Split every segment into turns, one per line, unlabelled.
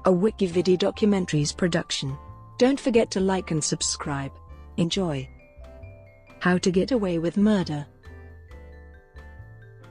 a WikiVidi documentaries production. Don't forget to like and subscribe. Enjoy. How to Get Away with Murder.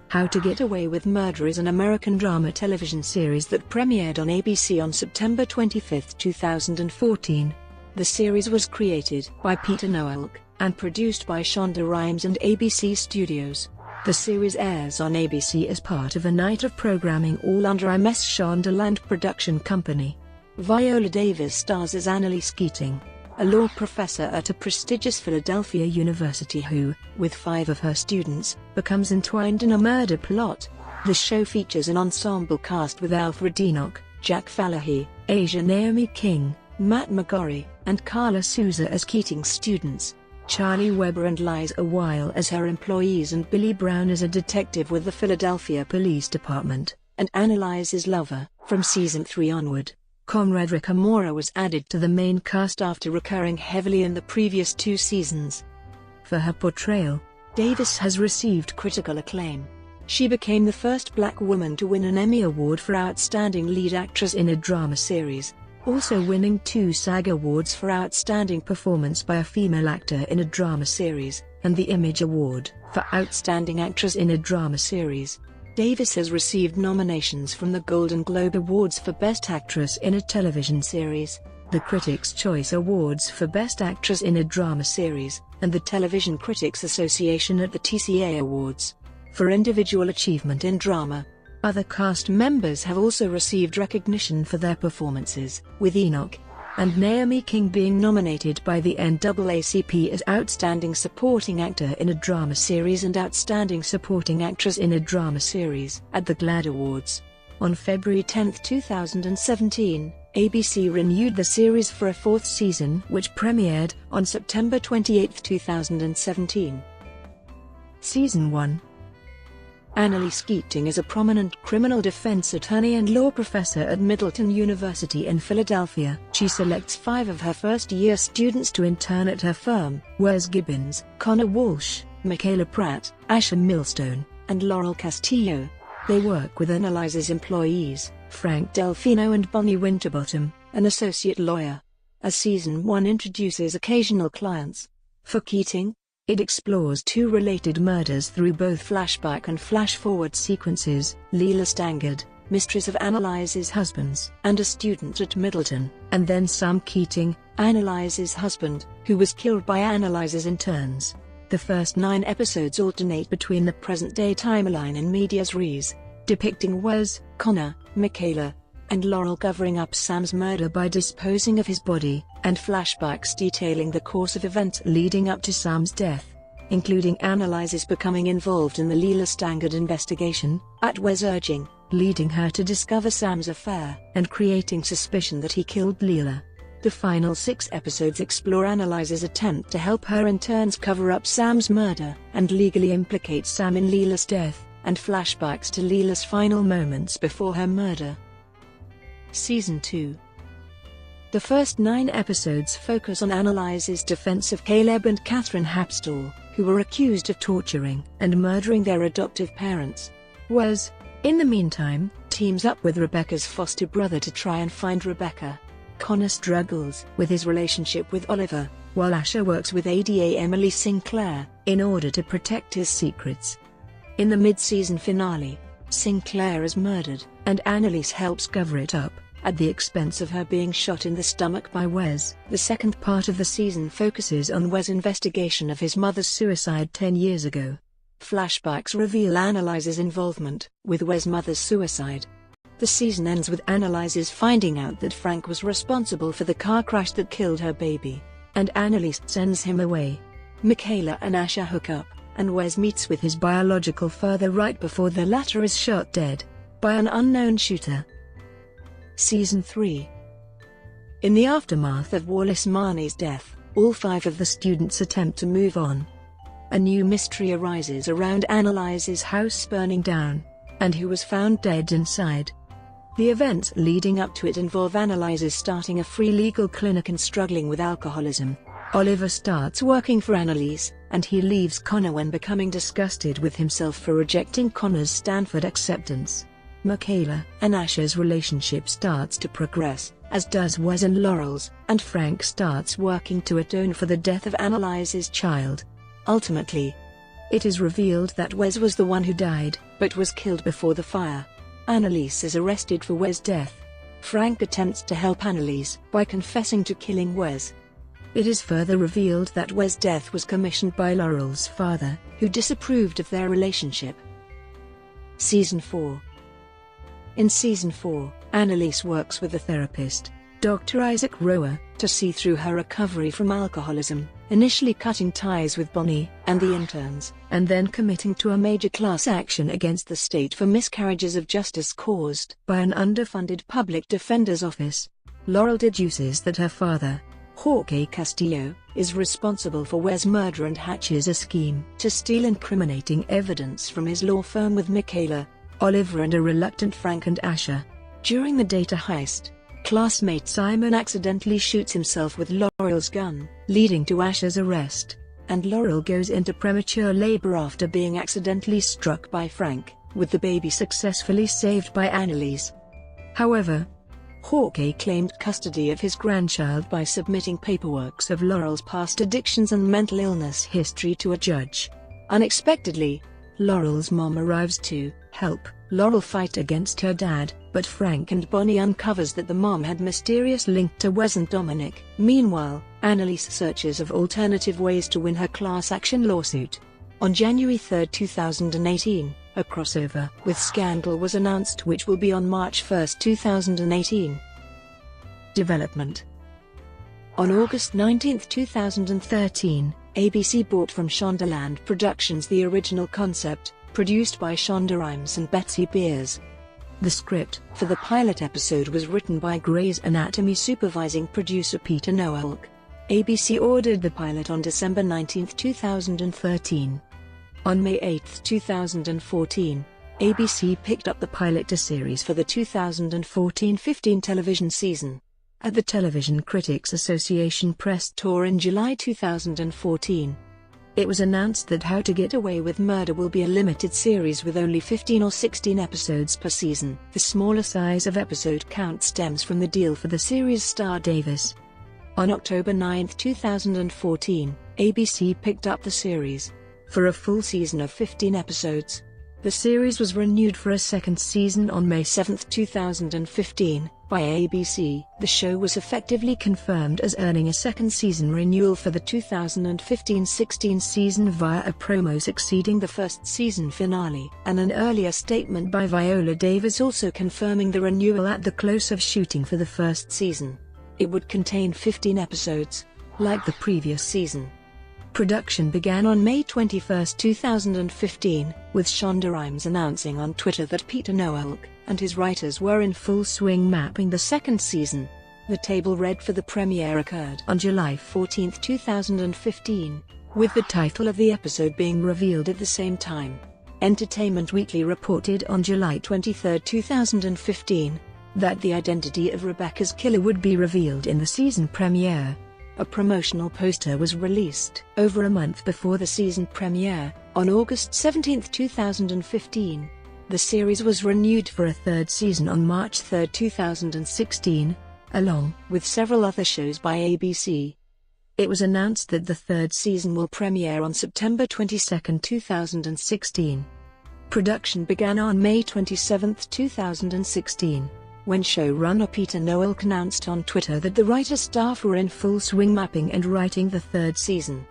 How to Get Away with Murder is an American drama television series that premiered on ABC on September 25, 2014. The series was created by Peter Nowalk and produced by Shonda, Rhimes and ABC Studios. The series airs on ABC as part of a night of programming all under MS Shondaland production company. Viola Davis stars as Annalise Keating, a law professor at a prestigious Philadelphia university who, with 5 of her students, becomes entwined in a murder plot. The show features an ensemble cast with Alfred Enoch, Jack Falahee, Naomi King, Matt McGorry, and Karla Souza as Keating's students, Charlie Weber and Liza Weil as her employees, and Billy Brown as a detective with the Philadelphia Police Department, and Annalise's lover. From season 3 onward, Conrad Ricamora was added to the main cast after recurring heavily in the previous 2 seasons. For her portrayal, Davis has received critical acclaim. She became the first black woman to win an Emmy Award for Outstanding Lead Actress in a Drama Series, also winning 2 SAG Awards for Outstanding Performance by a Female Actor in a Drama Series, and the Image Award for Outstanding Actress in a Drama Series. Davis has received nominations from the Golden Globe Awards for Best Actress in a Television Series, the Critics' Choice Awards for Best Actress in a Drama Series, and the Television Critics Association at the TCA Awards for Individual Achievement in Drama. Other cast members have also received recognition for their performances, with Enoch and Naomi King being nominated by the NAACP as Outstanding Supporting Actor in a Drama Series and Outstanding Supporting Actress in a Drama Series at the GLAAD Awards. On February 10, 2017, ABC renewed the series for a 4th season, which premiered on September 28, 2017. Season 1. Annalise Keating is a prominent criminal defense attorney and law professor at Middleton University in Philadelphia. She selects 5 of her first-year students to intern at her firm: Wes Gibbons, Connor Walsh, Michaela Pratt, Asha Millstone, and Laurel Castillo. They work with Annalise's employees, Frank Delfino and Bonnie Winterbottom, an associate lawyer. As Season 1 introduces occasional clients for Keating, it explores 2 related murders through both flashback and flash-forward sequences: Leila Stangard, mistress of Annalise's husbands and a student at Middleton, and then Sam Keating, Annalise's husband, who was killed by Annalise's interns. The first 9 episodes alternate between the present-day timeline and medias res, depicting Wes, Connor, Michaela, and Laurel covering up Sam's murder by disposing of his body, and flashbacks detailing the course of events leading up to Sam's death, including Annalise's becoming involved in the Leila Stangard investigation, at Wes' urging, leading her to discover Sam's affair, and creating suspicion that he killed Leila. The final 6 episodes explore Annalise's attempt to help her interns cover up Sam's murder, and legally implicate Sam in Leila's death, and flashbacks to Leila's final moments before her murder. Season 2. The first 9 episodes focus on Annalise's defense of Caleb and Catherine Hapstall, who were accused of torturing and murdering their adoptive parents. Wes, in the meantime, teams up with Rebecca's foster brother to try and find Rebecca. Connor struggles with his relationship with Oliver, while Asher works with ADA Emily Sinclair in order to protect his secrets. In the mid-season finale, Sinclair is murdered, and Annalise helps cover it up, at the expense of her being shot in the stomach by Wes. The second part of the season focuses on Wes' investigation of his mother's suicide 10 years ago. Flashbacks reveal Annalise's involvement with Wes' mother's suicide. The season ends with Annalise's finding out that Frank was responsible for the car crash that killed her baby, and Annalise sends him away. Michaela and Asha hook up, and Wes meets with his biological father right before the latter is shot dead by an unknown shooter. Season 3. In the aftermath of Wallace Marney's death, all 5 of the students attempt to move on. A new mystery arises around Annalise's house burning down, and who was found dead inside. The events leading up to it involve Annalise starting a free legal clinic and struggling with alcoholism. Oliver starts working for Annalise, and he leaves Connor when becoming disgusted with himself for rejecting Connor's Stanford acceptance. Michaela and Asher's relationship starts to progress, as does Wes and Laurel's, and Frank starts working to atone for the death of Annalise's child. Ultimately, it is revealed that Wes was the one who died, but was killed before the fire. Annalise is arrested for Wes' death. Frank attempts to help Annalise by confessing to killing Wes. It is further revealed that Wes' death was commissioned by Laurel's father, who disapproved of their relationship. Season 4. In Season 4, Annalise works with a therapist, Dr. Isaac Rower, to see through her recovery from alcoholism, initially cutting ties with Bonnie and the interns, and then committing to a major class action against the state for miscarriages of justice caused by an underfunded public defender's office. Laurel deduces that her father, Jorge Castillo, is responsible for Wes' murder and hatches a scheme to steal incriminating evidence from his law firm with Michaela, Oliver and a reluctant Frank and Asher. During the data heist, classmate Simon accidentally shoots himself with Laurel's gun, leading to Asher's arrest, and Laurel goes into premature labor after being accidentally struck by Frank, with the baby successfully saved by Annalise. However, Jorge claimed custody of his grandchild by submitting paperwork of Laurel's past addictions and mental illness history to a judge. Unexpectedly, Laurel's mom arrives to help Laurel fight against her dad, but Frank and Bonnie uncovers that the mom had mysterious link to Wes and Dominic. Meanwhile, Annalise searches of alternative ways to win her class action lawsuit. On January 3, 2018, a crossover with Scandal was announced, which will be on March 1, 2018. Development. On August 19, 2013, ABC bought from Shondaland Productions the original concept, produced by Shonda Rhimes and Betsy Beers. The script for the pilot episode was written by Grey's Anatomy supervising producer Peter Nowalk. ABC ordered the pilot on December 19, 2013. On May 8, 2014, ABC picked up the pilot to series for the 2014-15 television season. At the Television Critics Association press tour in July 2014, it was announced that How to Get Away with Murder will be a limited series with only 15 or 16 episodes per season. The smaller size of episode count stems from the deal for the series star Davis. On October 9, 2014, ABC picked up the series for a full season of 15 episodes. The series was renewed for a second season on May 7, 2015, by ABC. The show was effectively confirmed as earning a second season renewal for the 2015-16 season via a promo succeeding the first season finale, and an earlier statement by Viola Davis also confirming the renewal at the close of shooting for the first season. It would contain 15 episodes, like the previous season. Production began on May 21, 2015, with Shonda Rhimes announcing on Twitter that Peter Nowalk and his writers were in full swing mapping the second season. The table read for the premiere occurred on July 14, 2015, with the title of the episode being revealed at the same time. Entertainment Weekly reported on July 23, 2015, that the identity of Rebecca's killer would be revealed in the season premiere. A promotional poster was released over a month before the season premiere, on August 17, 2015. The series was renewed for a third season on March 3, 2016, along with several other shows by ABC. It was announced that the third season will premiere on September 22, 2016. Production began on May 27, 2016. When showrunner Peter Nowalk announced on Twitter that the writer staff were in full swing mapping and writing the third season.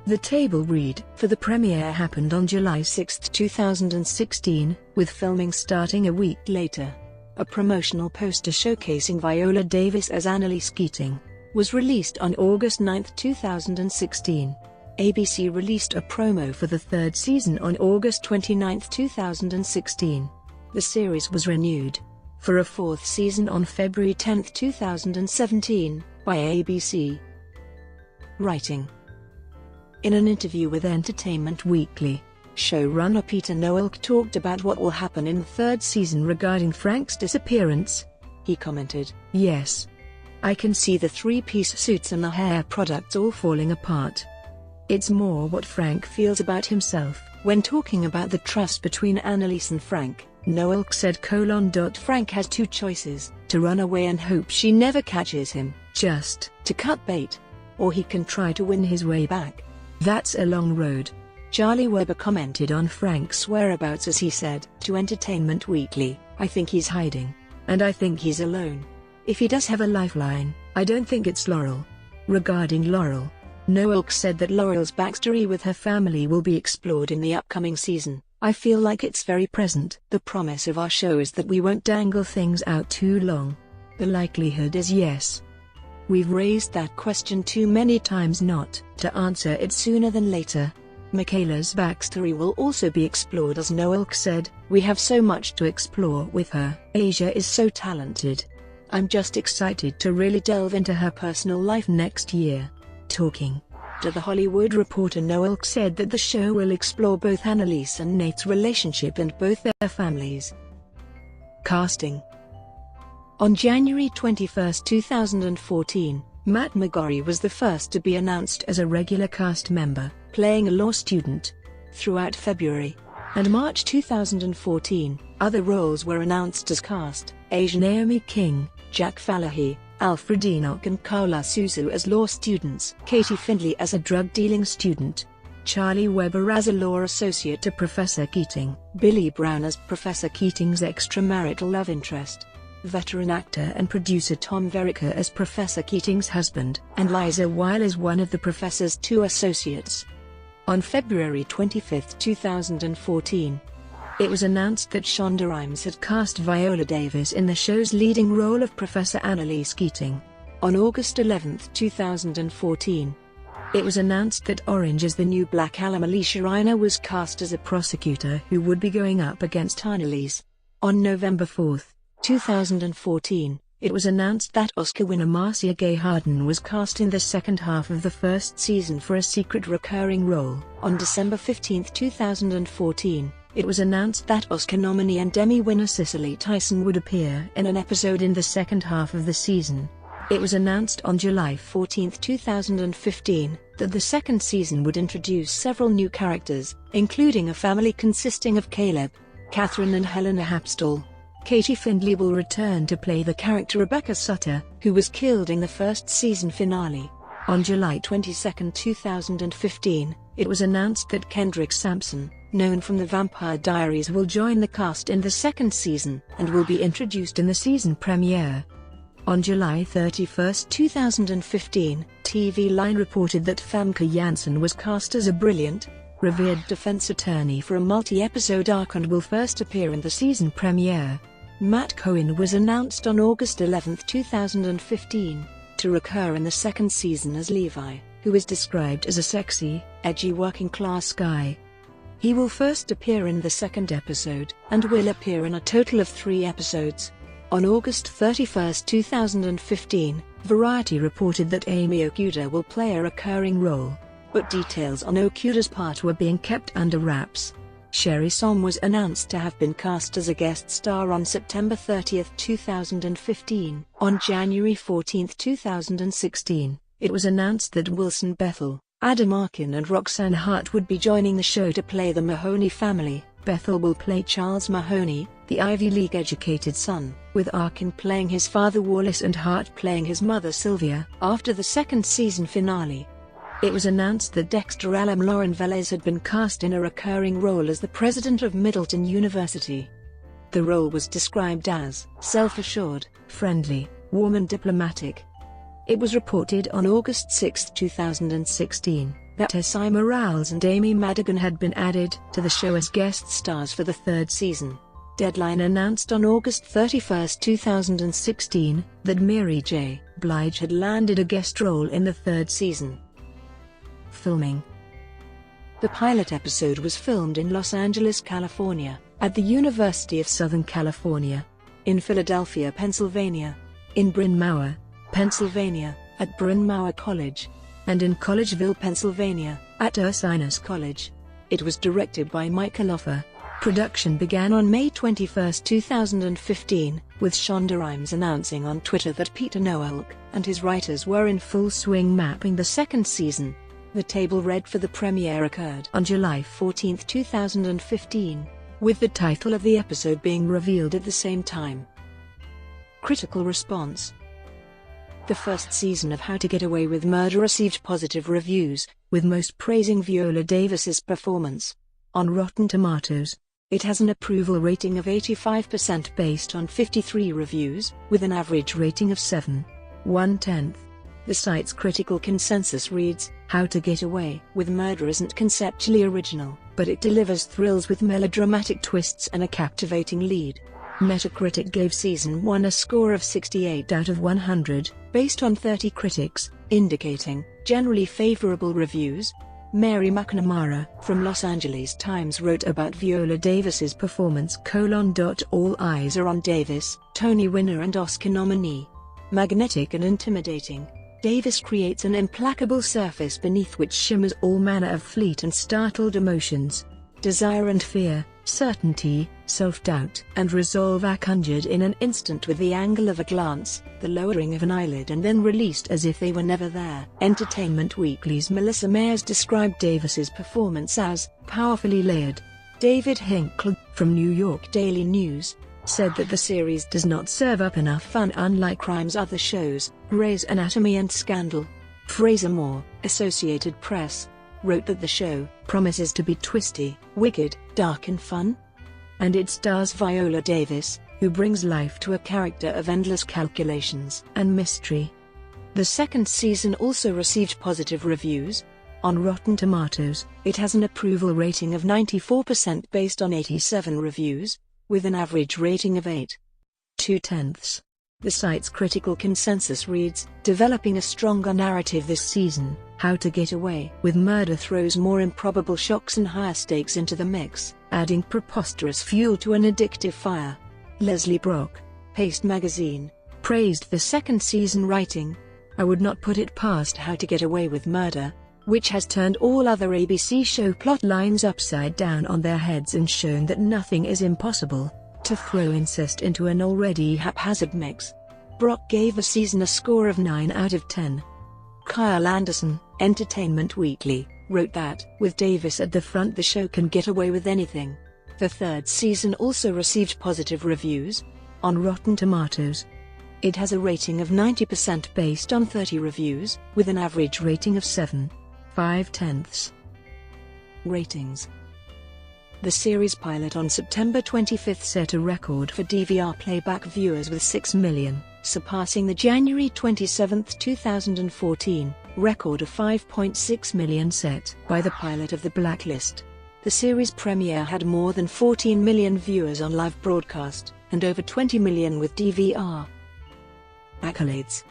The table read for the premiere happened on July 6, 2016, with filming starting a week later. A promotional poster showcasing Viola Davis as Annalise Keating was released on August 9, 2016. ABC released a promo for the third season on August 29, 2016. The series was renewed for a fourth season on February 10, 2017, by ABC. Writing. In an interview with Entertainment Weekly, showrunner Peter Nowalk talked about what will happen in the third season regarding Frank's disappearance. He commented, "Yes. I can see the three-piece suits and the hair products all falling apart. It's more what Frank feels about himself." When talking about the trust between Annalise and Frank, Nowalk said: Frank has two choices: to run away and hope she never catches him, just to cut bait, or he can try to win his way back. That's a long road. Charlie Weber commented on Frank's whereabouts as he said to Entertainment Weekly, "I think he's hiding. And I think he's alone. If he does have a lifeline, I don't think it's Laurel." Regarding Laurel, Nowalk said that Laurel's backstory with her family will be explored in the upcoming season. "I feel like it's very present. The promise of our show is that we won't dangle things out too long. The likelihood is yes. We've raised that question too many times not to answer it sooner than later." Michaela's backstory will also be explored as Nowalk said, "We have so much to explore with her. Asia is so talented. I'm just excited to really delve into her personal life next year." Talking to The Hollywood Reporter, Nowalk said that the show will explore both Annalise and Nate's relationship and both their families. Casting. On January 21, 2014, Matt McGorry was the first to be announced as a regular cast member, playing a law student. Throughout February and March 2014, other roles were announced as cast: Asian Naomi King, Jack Falahee, Alfred Enoch and Karla Souza as law students, Katie Findlay as a drug-dealing student, Charlie Weber as a law associate to Professor Keating, Billy Brown as Professor Keating's extramarital love interest, veteran actor and producer Tom Verica as Professor Keating's husband, and Liza Weil as one of the professor's two associates. On February 25, 2014, it was announced that Shonda Rhimes had cast Viola Davis in the show's leading role of Professor Annalise Keating. On August 11, 2014, it was announced that Orange is the New Black alum Alicia Reiner was cast as a prosecutor who would be going up against Annalise. On November 4, 2014, it was announced that Oscar winner Marcia Gay Harden was cast in the second half of the first season for a secret recurring role. On December 15, 2014, it was announced that Oscar nominee and Emmy winner Cicely Tyson would appear in an episode in the second half of the season. It was announced on July 14, 2015, that the second season would introduce several new characters, including a family consisting of Caleb, Catherine and Helena Hapstall. Katie Findlay will return to play the character Rebecca Sutter, who was killed in the first season finale. On July 22, 2015, it was announced that Kendrick Sampson, known from The Vampire Diaries, will join the cast in the second season, and will be introduced in the season premiere. On July 31, 2015, TV Line reported that Famke Janssen was cast as a brilliant, revered defense attorney for a multi-episode arc and will first appear in the season premiere. Matt Cohen was announced on August 11, 2015, to recur in the second season as Levi, who is described as a sexy, edgy working-class guy. He will first appear in the second episode, and will appear in a total of 3 episodes. On August 31, 2015, Variety reported that Amy Okuda will play a recurring role, but details on Okuda's part were being kept under wraps. Sherry Som was announced to have been cast as a guest star on September 30, 2015. On January 14, 2016, it was announced that Wilson Bethel, Adam Arkin and Roxanne Hart would be joining the show to play the Mahoney family. Bethel will play Charles Mahoney, the Ivy League-educated son, with Arkin playing his father Wallace and Hart playing his mother Sylvia. After the second season finale, it was announced that Dexter alum Lauren Velez had been cast in a recurring role as the president of Middleton University. The role was described as self-assured, friendly, warm and diplomatic. It was reported on August 6, 2016, that Esai Morales and Amy Madigan had been added to the show as guest stars for the third season. Deadline announced on August 31, 2016, that Mary J. Blige had landed a guest role in the third season. Filming. The pilot episode was filmed in Los Angeles, California, at the University of Southern California, in Philadelphia, Pennsylvania, in Bryn Mawr, Pennsylvania, at Bryn Mawr College, and in Collegeville, Pennsylvania, at Ursinus College. It was directed by Michael Offer. Production began on May 21, 2015, with Shonda Rhimes announcing on Twitter that Peter Nowalk and his writers were in full swing mapping the second season. The table read for the premiere occurred on July 14, 2015. with the title of the episode being revealed at the same time. Critical response. The first season of How to Get Away with Murder received positive reviews, with most praising Viola Davis's performance. On Rotten Tomatoes, it has an approval rating of 85% based on 53 reviews, with an average rating of 7.1. The site's critical consensus reads, "How to Get Away with Murder isn't conceptually original, but it delivers thrills with melodramatic twists and a captivating lead." Metacritic gave Season 1 a score of 68 out of 100, based on 30 critics, indicating generally favorable reviews. Mary McNamara, from Los Angeles Times, wrote about Viola Davis's performance: "All eyes are on Davis, Tony winner and Oscar nominee. Magnetic and intimidating, Davis creates an implacable surface beneath which shimmers all manner of fleet and startled emotions. Desire and fear, certainty, self-doubt, and resolve are conjured in an instant with the angle of a glance, the lowering of an eyelid, and then released as if they were never there." Entertainment Weekly's Melissa Mayers described Davis's performance as powerfully layered. David Hinkle, from New York Daily News, said that the series does not serve up enough fun, unlike Rhimes' other shows, Grey's Anatomy and Scandal. Fraser Moore, Associated Press, wrote that the show promises to be twisty, wicked, dark and fun. And it stars Viola Davis, who brings life to a character of endless calculations and mystery. The second season also received positive reviews. On Rotten Tomatoes, it has an approval rating of 94% based on 87 reviews, with an average rating of 8.2. The site's critical consensus reads, "Developing a stronger narrative this season, How to Get Away with Murder throws more improbable shocks and higher stakes into the mix, adding preposterous fuel to an addictive fire." Leslie Brock, Paste magazine, praised the second season, writing, "I would not put it past How to Get Away with Murder, which has turned all other ABC show plot lines upside down on their heads and shown that nothing is impossible, to throw incest into an already haphazard mix." Brock gave the season a score of 9 out of 10. Kyle Anderson, Entertainment Weekly, wrote that, "With Davis at the front, the show can get away with anything." The third season also received positive reviews. On Rotten Tomatoes, it has a rating of 90% based on 30 reviews, with an average rating of 7.5. Ratings. The series pilot on September 25 set a record for DVR playback viewers with 6 million, surpassing the January 27, 2014, record of 5.6 million set by the pilot of The Blacklist. The series premiere had more than 14 million viewers on live broadcast, and over 20 million with DVR. Accolades.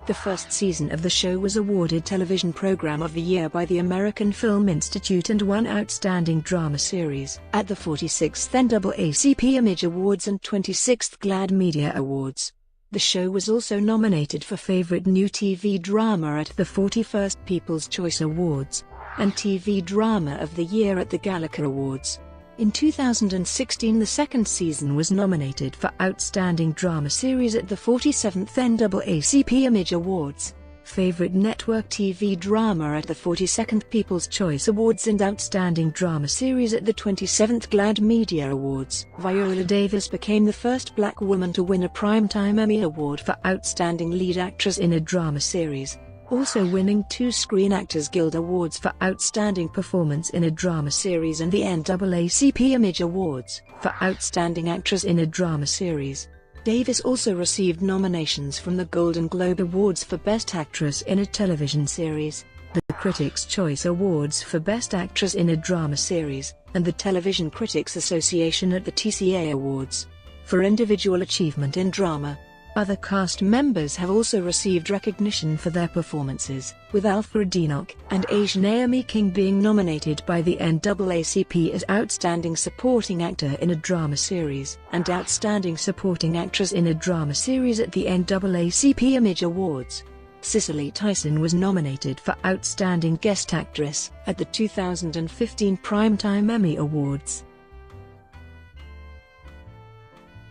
The first season of the show was awarded Television Program of the Year by the American Film Institute and won Outstanding Drama Series at the 46th NAACP Image Awards and 26th GLAAD Media Awards. The show was also nominated for Favorite New TV Drama at the 41st People's Choice Awards, and TV Drama of the Year at the Gallagher Awards. In 2016, the second season was nominated for Outstanding Drama Series at the 47th NAACP Image Awards, Favorite Network TV Drama at the 42nd People's Choice Awards and Outstanding Drama Series at the 27th GLAAD Media Awards. Viola Davis became the first black woman to win a Primetime Emmy Award for Outstanding Lead Actress in a Drama Series, also winning 2 Screen Actors Guild Awards for Outstanding Performance in a Drama Series and the NAACP Image Awards for Outstanding Actress in a Drama Series. Davis also received nominations from the Golden Globe Awards for Best Actress in a Television Series, the Critics' Choice Awards for Best Actress in a Drama Series, and the Television Critics Association at the TCA Awards for individual achievement in drama. Other cast members have also received recognition for their performances, with Alfred Enoch and Asian Naomi King being nominated by the NAACP as Outstanding Supporting Actor in a Drama Series and Outstanding Supporting Actress in a Drama Series at the NAACP Image Awards. Cicely Tyson was nominated for Outstanding Guest Actress at the 2015 Primetime Emmy Awards.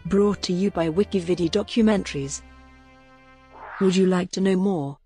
Brought to you by WikiVidi Documentaries. Would you like to know more?